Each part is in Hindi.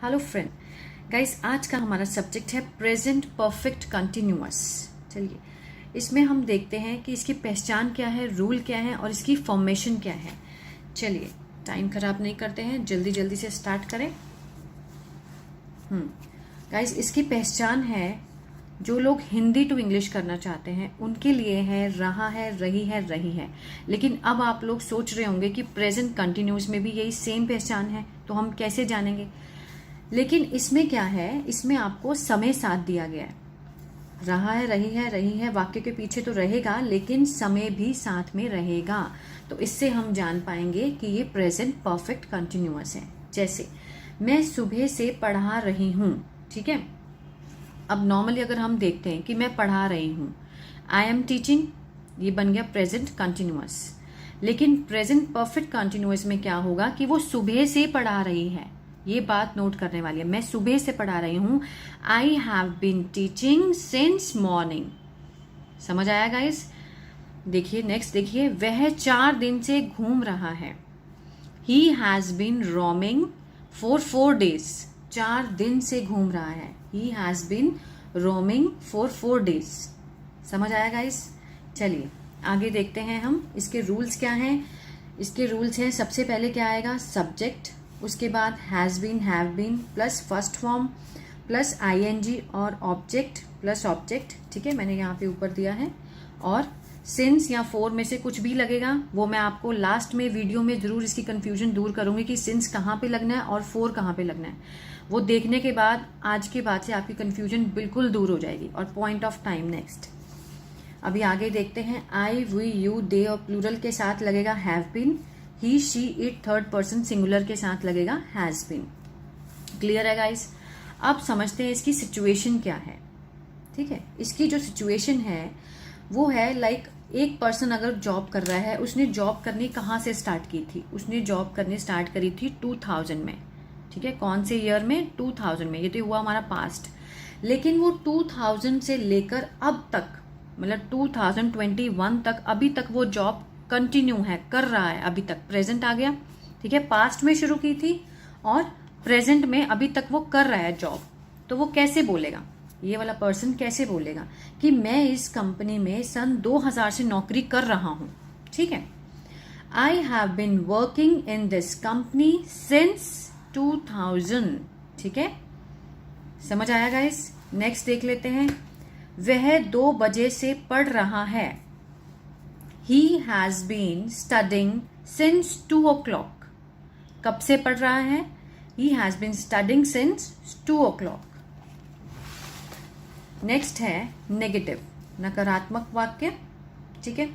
हेलो फ्रेंड गाइस, आज का हमारा सब्जेक्ट है प्रेजेंट परफेक्ट कंटिन्यूअस। चलिए इसमें हम देखते हैं कि इसकी पहचान क्या है, रूल क्या है और इसकी फॉर्मेशन क्या है। चलिए टाइम खराब नहीं करते हैं, जल्दी जल्दी से स्टार्ट करें। गाइस, इसकी पहचान है, जो लोग हिंदी टू इंग्लिश करना चाहते हैं उनके लिए है रहा है, रही है, रही है। लेकिन अब आप लोग सोच रहे होंगे कि प्रेजेंट कंटिन्यूअस में भी यही सेम पहचान है, तो हम कैसे जानेंगे। लेकिन इसमें क्या है, इसमें आपको समय साथ दिया गया है। रहा है, रही है वाक्य के पीछे तो रहेगा, लेकिन समय भी साथ में रहेगा। तो इससे हम जान पाएंगे कि ये प्रेजेंट परफेक्ट कंटिन्यूअस है। जैसे मैं सुबह से पढ़ा रही हूँ, ठीक है। अब नॉर्मली अगर हम देखते हैं कि मैं पढ़ा रही हूँ, आई एम टीचिंग, ये बन गया प्रेजेंट कंटिन्यूअस। लेकिन प्रेजेंट परफेक्ट कंटिन्यूअस में क्या होगा कि वो सुबह से पढ़ा रही है। ये बात नोट करने वाली है, मैं सुबह से पढ़ा रही हूं। I have been teaching since morning. समझ आया गाइस। देखिए नेक्स्ट, देखिए वह 4 दिन से घूम रहा है। He has been roaming for 4 days। 4 दिन से घूम रहा है। He has been roaming for 4 days। समझ आया गाइस। चलिए आगे देखते हैं हम इसके रूल्स क्या हैं। इसके रूल्स हैं, सबसे पहले क्या आएगा, सब्जेक्ट, उसके बाद has been, have been plus first form plus ING और ऑब्जेक्ट प्लस ऑब्जेक्ट। ठीक है, मैंने यहाँ पे ऊपर दिया है। और सिंस या फॉर में से कुछ भी लगेगा, वो मैं आपको लास्ट में वीडियो में जरूर इसकी कंफ्यूजन दूर करूंगी कि सिंस कहाँ पे लगना है और फॉर कहाँ पे लगना है। वो देखने के बाद आज के बाद से आपकी कंफ्यूजन बिल्कुल दूर हो जाएगी। और पॉइंट ऑफ टाइम नेक्स्ट। अभी आगे देखते हैं, आई, वी, यू, दे और प्लूरल के साथ लगेगा have been. He, she, it third person singular के साथ लगेगा हैज बीन। क्लियर है गाइस। अब समझते हैं इसकी सिचुएशन क्या है। ठीक है, इसकी जो सिचुएशन है वो है लाइक एक पर्सन अगर जॉब कर रहा है, उसने जॉब करनी कहाँ से स्टार्ट की थी, उसने जॉब करनी स्टार्ट करी थी 2000 में। ठीक है, कौन से ईयर में, 2000 में। ये तो हुआ हमारा पास्ट। लेकिन वो 2000 से लेकर अब तक, मतलब 2021 तक, अभी तक वो जॉब कंटिन्यू है, कर रहा है अभी तक। प्रेजेंट आ गया। ठीक है, पास्ट में शुरू की थी और प्रेजेंट में अभी तक वो कर रहा है जॉब। तो वो कैसे बोलेगा, ये वाला पर्सन कैसे बोलेगा कि मैं इस कंपनी में सन 2000 से नौकरी कर रहा हूं। ठीक है, आई have been working in this company since 2000। ठीक है, समझ आया गाइस। नेक्स्ट देख लेते हैं, वह 2 बजे से पढ़ रहा है। He has been studying since 2 o'clock। कब से पढ़ रहा है, He has been studying since 2 o'clock। Next है नेगेटिव, नकारात्मक वाक्य। ठीक है,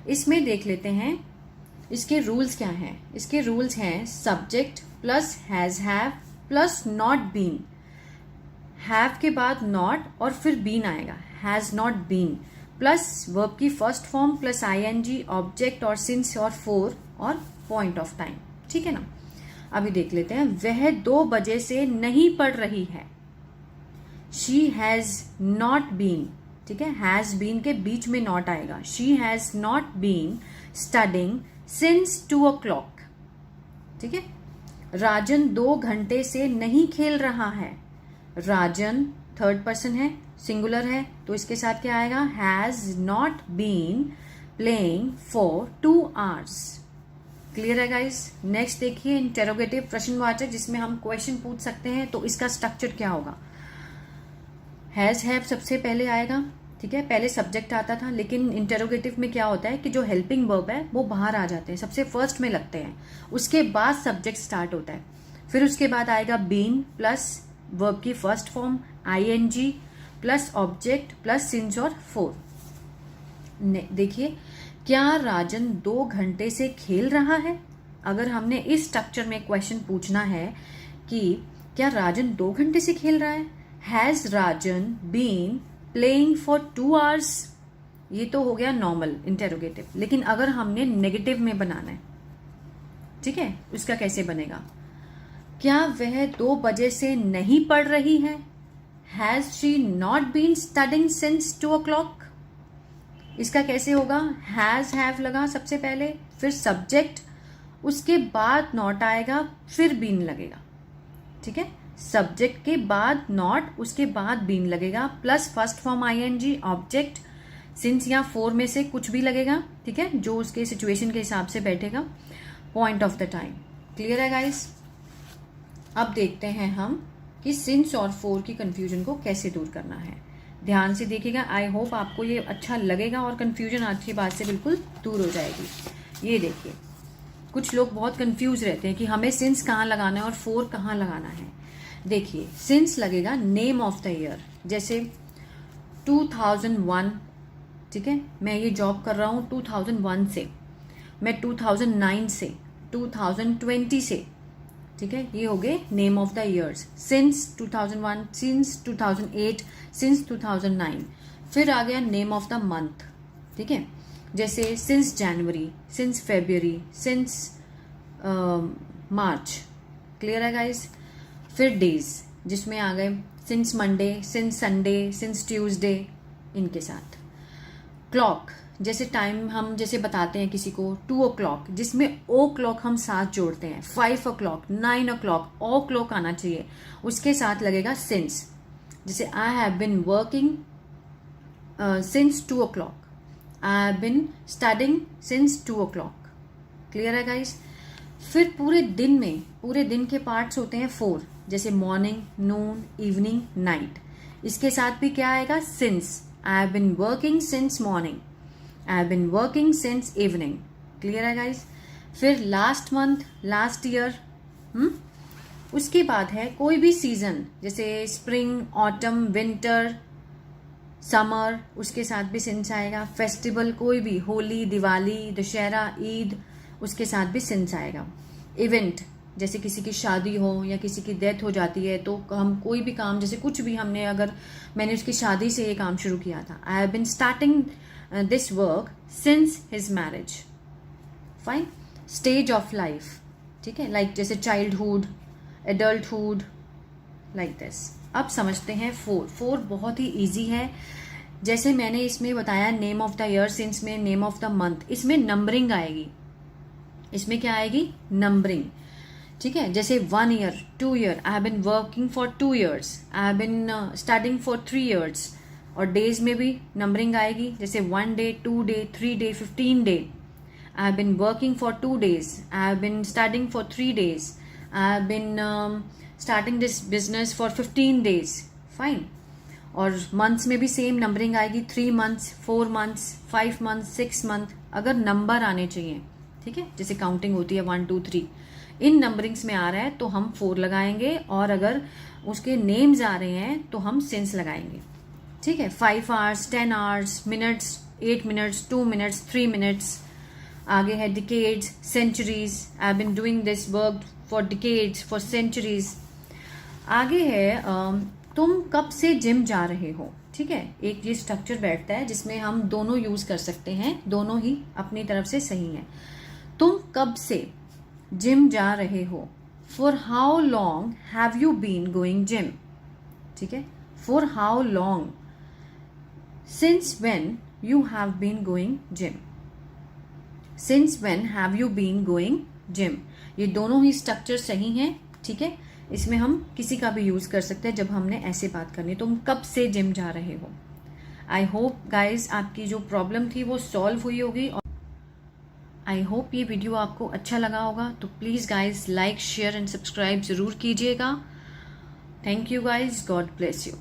इसमें देख लेते हैं इसके रूल्स क्या हैं। इसके रूल्स हैं subject plus has have plus not been. Have के बाद नॉट और फिर बीन आएगा, has not been, plus verb की first form plus ING, object और सिंस और फॉर और पॉइंट ऑफ टाइम। ठीक है ना। अभी देख लेते हैं, वह 2 बजे से नहीं पढ़ रही है। She has not been. ठीक है, हैज बीन के बीच में नॉट आएगा। She has not been studying since 2 o'clock। ठीक है, राजन 2 घंटे से नहीं खेल रहा है। राजन थर्ड पर्सन है, सिंगुलर है, तो इसके साथ क्या आएगा, has not been playing for 2 hours। Clear है गाइस। नेक्स्ट देखिए, इंटेरोगेटिव प्रश्नवाचक, जिसमें हम क्वेश्चन पूछ सकते हैं। तो इसका स्ट्रक्चर क्या होगा, हैज हैव सबसे पहले आएगा। ठीक है, पहले सब्जेक्ट आता था, लेकिन इंटेरोगेटिव में क्या होता है कि जो हेल्पिंग वर्ब है वो बाहर आ जाते हैं, सबसे फर्स्ट में लगते हैं, उसके बाद सब्जेक्ट स्टार्ट होता है। फिर उसके बाद आएगा बीन प्लस वर्ब की first form ING plus object plus since और फॉर। देखिए, क्या राजन 2 घंटे से खेल रहा है। अगर हमने इस स्ट्रक्चर में क्वेश्चन पूछना है कि क्या राजन 2 घंटे से खेल रहा है, has Rajan been playing for 2 hours, ये तो हो गया नॉर्मल इंटेरोगेटिव। लेकिन अगर हमने नेगेटिव में बनाना है, ठीक है, उसका कैसे बनेगा, क्या वह 2 बजे से नहीं पढ़ रही है। Has she not been studying since 2 o'clock। इसका कैसे होगा, हैज हैव लगा सबसे पहले, फिर सब्जेक्ट, उसके बाद नॉट आएगा, फिर बीन लगेगा। ठीक है, सब्जेक्ट के बाद नॉट, उसके बाद बीन लगेगा, plus first form ING, object since या फोर में से कुछ भी लगेगा, ठीक है, जो उसके सिचुएशन के हिसाब से बैठेगा, point of the time. Clear है गाइस? अब देखते हैं हम कि सिंस और फोर की कंफ्यूजन को कैसे दूर करना है। ध्यान से देखिएगा, आई होप आपको ये अच्छा लगेगा और कंफ्यूजन आज की बात से बिल्कुल दूर हो जाएगी। ये देखिए, कुछ लोग बहुत कंफ्यूज रहते हैं कि हमें सिंस कहाँ लगाना है और फोर कहाँ लगाना है। देखिए, सिंस लगेगा नेम ऑफ द ईयर, जैसे 2001, ठीक है, मैं ये जॉब कर रहा हूँ 2001 से, मैं 2009 से, 2020 से, ठीक है, ये हो गए name of the years. Since 2001, since 2008, since 2009। फिर आ गया नेम ऑफ द मंथ, ठीक है, जैसे since January, since February, since मार्च। क्लियर है गाइस? फिर डेज, जिसमें आ गए since Monday, since Sunday, since Tuesday, इनके साथ। क्लॉक, जैसे टाइम हम जैसे बताते हैं किसी को 2 o'clock, जिसमें ओ क्लॉक हम साथ जोड़ते हैं, 5 o'clock, 9 o'clock, ओ क्लॉक आना चाहिए, उसके साथ लगेगा सिंस। जैसे आई have been working since 2 o'clock, I have bin studying since 2 o'clock। Clear है गाइस? फिर पूरे दिन में, पूरे दिन के पार्ट्स होते हैं 4, जैसे मॉर्निंग, नून, इवनिंग, नाइट। इसके साथ भी क्या आएगा? Since. I have been working since morning, I have been working since evening. Clear है गाइस? फिर लास्ट मंथ, लास्ट ईयर, उसके बाद है कोई भी सीजन, जैसे स्प्रिंग, ऑटम, विंटर, समर, उसके साथ भी सिंस आएगा। फेस्टिवल कोई भी, होली, दिवाली, दशहरा, ईद, उसके साथ भी सिंस आएगा। इवेंट, जैसे किसी की शादी हो या किसी की डेथ हो जाती है, तो हम कोई भी काम, जैसे कुछ भी हमने, अगर मैंने उसकी शादी से ये काम शुरू किया था, आई have bin starting this work since his marriage. Fine. Stage of life, ठीक है, लाइक जैसे चाइल्डहुड, एडल्टहुड, लाइक दिस। अब समझते हैं फोर। फोर बहुत ही इजी है। जैसे मैंने इसमें बताया name of the year, since में नेम ऑफ द मंथ, इसमें नंबरिंग आएगी। इसमें क्या आएगी? नंबरिंग, ठीक है। जैसे 1 year, 2 year, I have been working for 2 years, I have bin studying for 3 years। और डेज में भी नंबरिंग आएगी, जैसे 1 day, 2 day, 3 day, 15 day। I have been working for 2 days, I have bin studying for 3 days, I have bin starting this business for 15 days। Fine. और मंथ्स में भी सेम नंबरिंग आएगी, 3 months, 4 months, 5 months, 6 month, अगर नंबर आने चाहिए, ठीक है, जैसे काउंटिंग होती है 1 2 3, इन नंबरिंग्स में आ रहा है तो हम 4 लगाएंगे, और अगर उसके नेम्स आ रहे हैं तो हम सिंस लगाएंगे, ठीक है। 5 hours, 10 hours, minutes, 8 minutes, 2 minutes, 3 minutes। आगे है decades, centuries, I have been doing this work for decades, for centuries. आगे है तुम कब से जिम जा रहे हो, ठीक है। एक ये स्ट्रक्चर बैठता है जिसमें हम दोनों यूज कर सकते हैं, दोनों ही अपनी तरफ से सही है। तुम कब से जिम जा रहे हो, for how long have you been going gym, ठीक है। For how long, since when you have been going gym, since when have you been going gym. ये दोनों ही स्ट्रक्चर सही हैं, ठीक है। इसमें हम किसी का भी यूज कर सकते हैं जब हमने ऐसे बात करनी। तुम कब से जिम जा रहे हो। आई होप गाइज आपकी जो प्रॉब्लम थी वो सॉल्व हुई होगी, और आई होप ये वीडियो आपको अच्छा लगा होगा। तो please guys like, share and subscribe जरूर कीजिएगा। Thank you guys, God bless you.